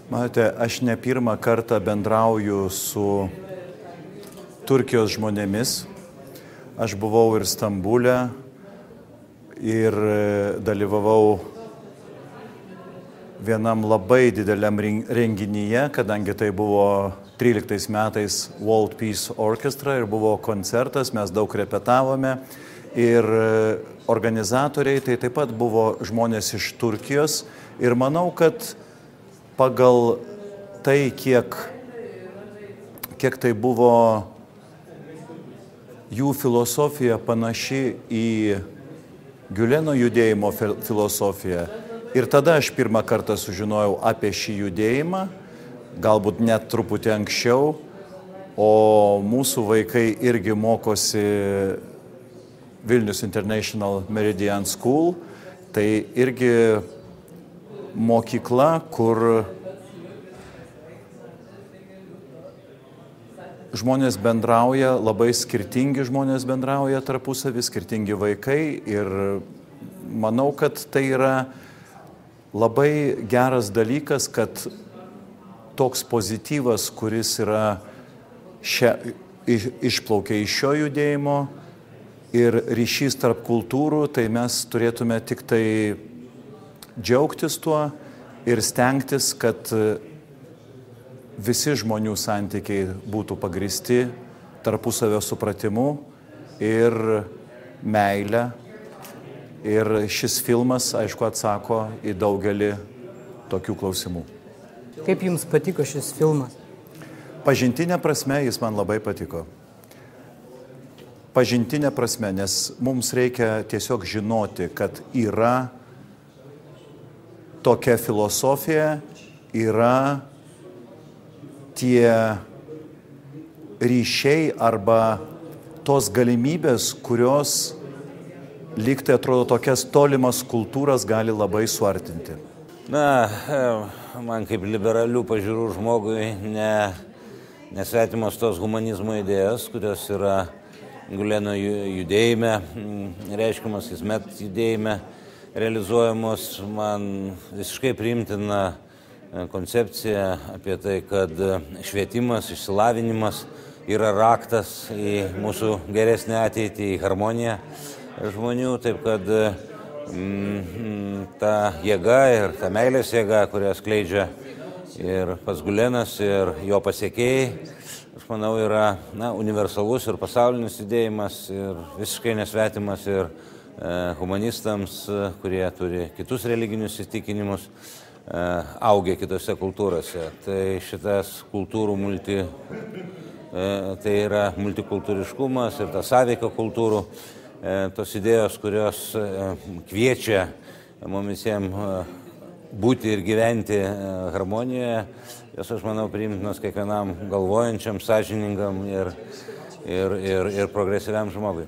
Matote, aš ne pirmą kartą bendrauju su Turkijos žmonėmis. Aš buvau ir Stambule ir dalyvavau vienam labai dideliam renginyje, kadangi tai buvo 13 metais World Peace Orchestra ir buvo koncertas, mes daug repetavome ir organizatoriai tai taip pat buvo žmonės iš Turkijos ir manau, kad pagal tai, kiek tai buvo jų filosofija panaši į Giuleno judėjimo filosofiją. Ir tada aš pirmą kartą sužinojau apie šį judėjimą, galbūt net truputį anksčiau, o mūsų vaikai irgi mokosi Vilnius International Meridian School, tai irgi mokykla, kur žmonės bendrauja, labai skirtingi žmonės bendrauja tarpusavį, skirtingi vaikai ir manau, kad tai yra labai geras dalykas, kad toks pozityvas, kuris yra išplaukia iš šio judėjimo ir ryšys tarp kultūrų, tai mes turėtume tik tai džiaugtis tuo ir stengtis, kad visi žmonių santykiai būtų pagristi tarpusavio supratimu ir meile. Ir šis filmas, aišku, atsako į daugelį tokių klausimų. Kaip jums patiko šis filmas? Pažintinė prasme jis man labai patiko. Pažintinė prasme, nes mums reikia tiesiog žinoti, kad yra tokia filosofija, yra tie ryšiai arba tos galimybės, kurios lyg tai atrodo tokias tolimas kultūras gali labai suartinti. Na, man kaip liberalių pažiūrų žmogui nesvetimos tos humanizmo idėjos, kurios yra Giuleno judėjime, reiškiamas Hizmet judėjime, realizuojamos. Man visiškai priimtina koncepcija apie tai, kad švietimas, išsilavinimas yra raktas į mūsų geresnę ateitį, į harmoniją žmonių, taip kad ta jėga ir ta meilės jėga, kurią skleidžia ir pats Giulenas ir jo pasiekėjai, aš manau, yra universalus ir pasaulinis judėjimas ir visiškai nesvetimas ir humanistams, kurie turi kitus religinius įsitikinimus, augia kitose kultūrose. Tai šitas kultūrų tai yra multikultūriškumas ir ta sąveika kultūrų. Tos idėjos, kurios kviečia mums visiems būti ir gyventi harmonijoje, jos, aš manau, priimtinos kiekvienam galvojančiam, sąžiningam ir progresyviam žmogui.